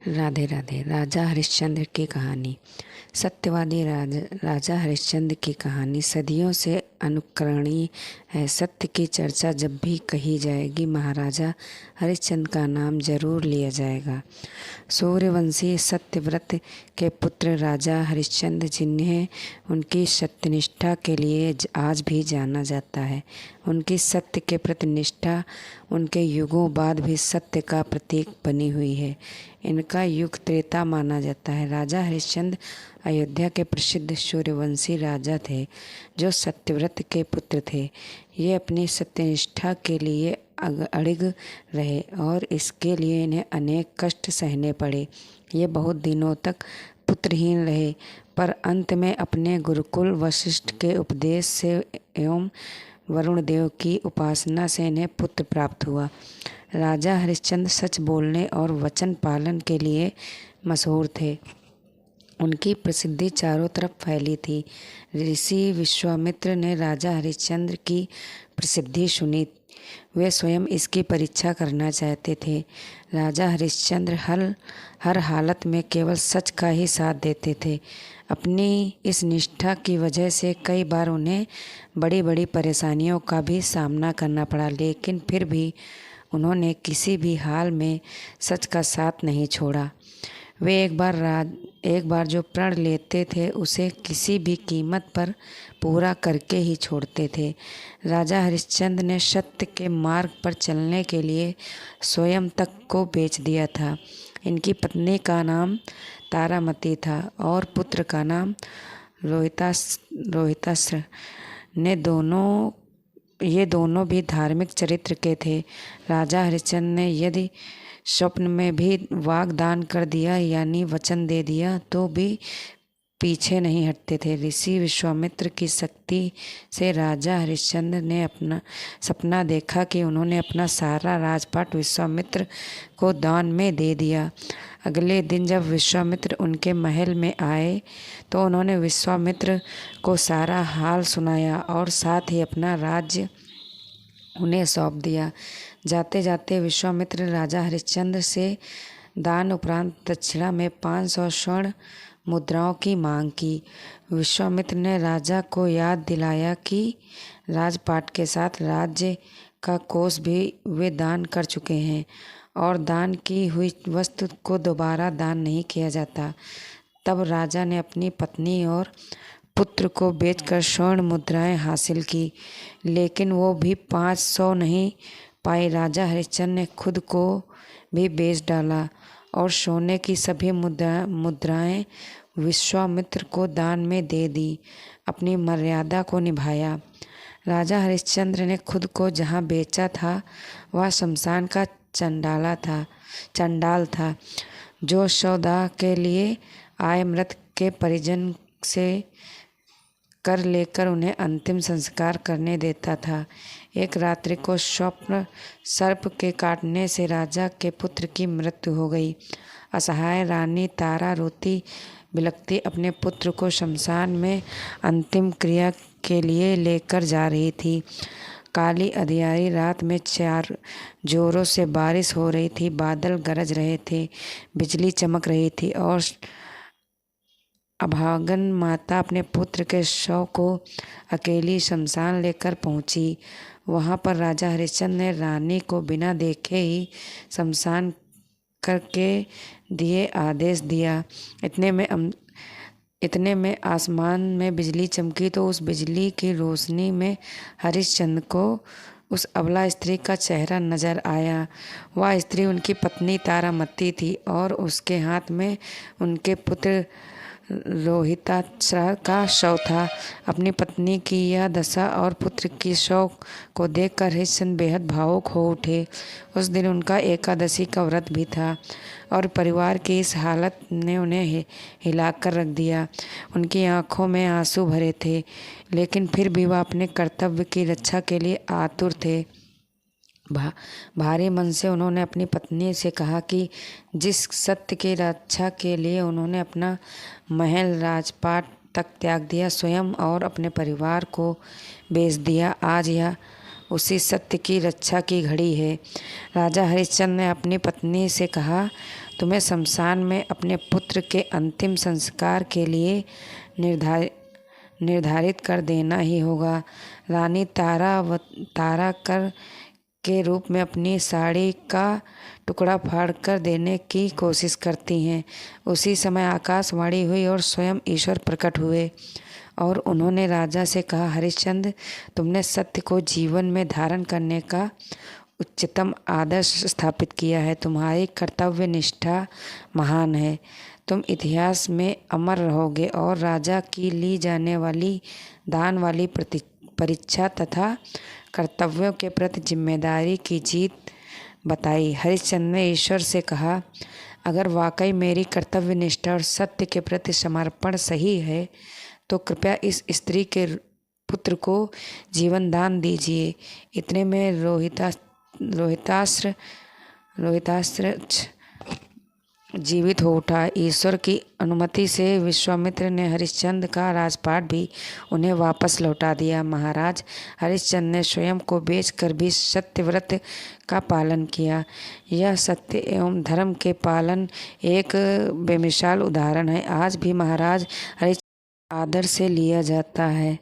राधे राधे। राजा हरिश्चंद्र की कहानी। सत्यवादी राजा हरिश्चंद्र की कहानी सदियों से अनुकरणीय है। सत्य की चर्चा जब भी कही जाएगी महाराजा हरिश्चंद्र का नाम जरूर लिया जाएगा। सूर्यवंशी सत्यव्रत के पुत्र राजा हरिश्चंद्र, जिन्हें उनकी सत्यनिष्ठा के लिए आज भी जाना जाता है। उनकी सत्य के प्रति निष्ठा उनके युगों बाद भी सत्य का प्रतीक बनी हुई है। इनका युग त्रेता माना जाता है। राजा हरिश्चंद्र अयोध्या के प्रसिद्ध सूर्यवंशी राजा थे, जो सत्यव्रत के पुत्र थे। ये अपनी सत्यनिष्ठा के लिए अड़िग रहे और इसके लिए इन्हें अनेक कष्ट सहने पड़े। ये बहुत दिनों तक पुत्रहीन रहे, पर अंत में अपने गुरुकुल वशिष्ठ के उपदेश से एवं वरुण देव की उपासना से इन्हें पुत्र प्राप्त हुआ। राजा हरिश्चंद्र सच बोलने और वचन पालन के लिए मशहूर थे। उनकी प्रसिद्धि चारों तरफ फैली थी। ऋषि विश्वामित्र ने राजा हरिश्चंद्र की प्रसिद्धि सुनी। वे स्वयं इसकी परीक्षा करना चाहते थे। राजा हरिश्चंद्र हर हालत में केवल सच का ही साथ देते थे। अपनी इस निष्ठा की वजह से कई बार उन्हें बड़ी बड़ी परेशानियों का भी सामना करना पड़ा, लेकिन फिर भी उन्होंने किसी भी हाल में सच का साथ नहीं छोड़ा। वे एक बार जो प्रण लेते थे उसे किसी भी कीमत पर पूरा करके ही छोड़ते थे। राजा हरिश्चंद्र ने सत्य के मार्ग पर चलने के लिए स्वयं तक को बेच दिया था। इनकी पत्नी का नाम तारामती था और पुत्र का नाम रोहिताश्र ये दोनों भी धार्मिक चरित्र के थे। राजा हरिश्चंद्र ने यदि स्वप्न में भी वाग्दान कर दिया यानी वचन दे दिया तो भी पीछे नहीं हटते थे। ऋषि विश्वामित्र की शक्ति से राजा हरिश्चंद्र ने अपना सपना देखा कि उन्होंने अपना सारा राजपाट विश्वामित्र को दान में दे दिया। अगले दिन जब विश्वामित्र उनके महल में आए तो उन्होंने विश्वामित्र को सारा हाल सुनाया और साथ ही अपना राज्य उन्हें सौंप दिया। जाते जाते विश्वामित्र राजा हरिश्चंद्र से दान उपरांत दक्षिणा में 500 स्वर्ण मुद्राओं की मांग की। विश्वामित्र ने राजा को याद दिलाया कि राजपाट के साथ राज्य का कोष भी वे दान कर चुके हैं और दान की हुई वस्तु को दोबारा दान नहीं किया जाता। तब राजा ने अपनी पत्नी और पुत्र को बेचकर स्वर्ण मुद्राएं हासिल की, लेकिन वो भी 500 नहीं पाई। राजा हरिश्चंद्र ने खुद को भी बेच डाला और सोने की सभी मुद्राएं विश्वामित्र को दान में दे दी। अपनी मर्यादा को निभाया। राजा हरिश्चंद्र ने खुद को जहां बेचा था वह शमशान का चंडाल था, जो सौदा के लिए आए मृत के परिजन से कर लेकर उन्हें अंतिम संस्कार करने देता था। एक रात्रि को स्वप्न सर्प के काटने से राजा के पुत्र की मृत्यु हो गई। असहाय रानी तारा रोती बिलखती अपने पुत्र को शमशान में अंतिम क्रिया के लिए लेकर जा रही थी। काली अंधियारी रात में जोरों से बारिश हो रही थी। बादल गरज रहे थे, बिजली चमक रही थी और अभागन माता अपने पुत्र के शव को अकेली शमशान लेकर पहुंची। वहां पर राजा हरिश्चंद्र ने रानी को बिना देखे ही शमशान करके दिए आदेश दिया। इतने में आसमान में बिजली चमकी तो उस बिजली की रोशनी में हरिश्चंद्र को उस अबला स्त्री का चेहरा नजर आया। वह स्त्री उनकी पत्नी तारामती थी और उसके हाथ में उनके पुत्र रोहिताश्र का शव था। अपनी पत्नी की यह दशा और पुत्र की शव को देखकर हरिश्चंद्र बेहद भावुक हो उठे। उस दिन उनका एकादशी का व्रत भी था और परिवार की इस हालत ने उन्हें हिलाकर रख दिया। उनकी आंखों में आंसू भरे थे, लेकिन फिर भी वह अपने कर्तव्य की रक्षा के लिए आतुर थे। भारी मन से उन्होंने अपनी पत्नी से कहा कि जिस सत्य की रक्षा के लिए उन्होंने अपना महल राजपाट तक त्याग दिया, स्वयं और अपने परिवार को बेच दिया, आज यह उसी सत्य की रक्षा की घड़ी है। राजा हरिश्चंद्र ने अपनी पत्नी से कहा, तुम्हें शमशान में अपने पुत्र के अंतिम संस्कार के लिए निर्धारित कर देना ही होगा। रानी ताराकर के रूप में अपनी साड़ी का टुकड़ा फाड़ कर देने की कोशिश करती हैं। उसी समय आकाशवाणी हुई और स्वयं ईश्वर प्रकट हुए और उन्होंने राजा से कहा, हरिश्चंद्र, तुमने सत्य को जीवन में धारण करने का उच्चतम आदर्श स्थापित किया है। तुम्हारी कर्तव्य निष्ठा महान है। तुम इतिहास में अमर रहोगे और राजा की ली जाने वाली दान वाली परीक्षा तथा कर्तव्यों के प्रति जिम्मेदारी की जीत बताई। हरिश्चंद्र ने ईश्वर से कहा, अगर वाकई मेरी कर्तव्य निष्ठा और सत्य के प्रति समर्पण सही है तो कृपया इस स्त्री के पुत्र को जीवन दान दीजिए। इतने में रोहितास्त्र जीवित हो उठा। ईश्वर की अनुमति से विश्वामित्र ने हरिश्चंद्र का राजपाट भी उन्हें वापस लौटा दिया। महाराज, हरिश्चंद्र ने स्वयं को बेचकर भी सत्यव्रत का पालन किया। यह सत्य एवं धर्म के पालन एक बेमिसाल उदाहरण है। आज भी महाराज हरिश्चंद्र आदर से लिया जाता है।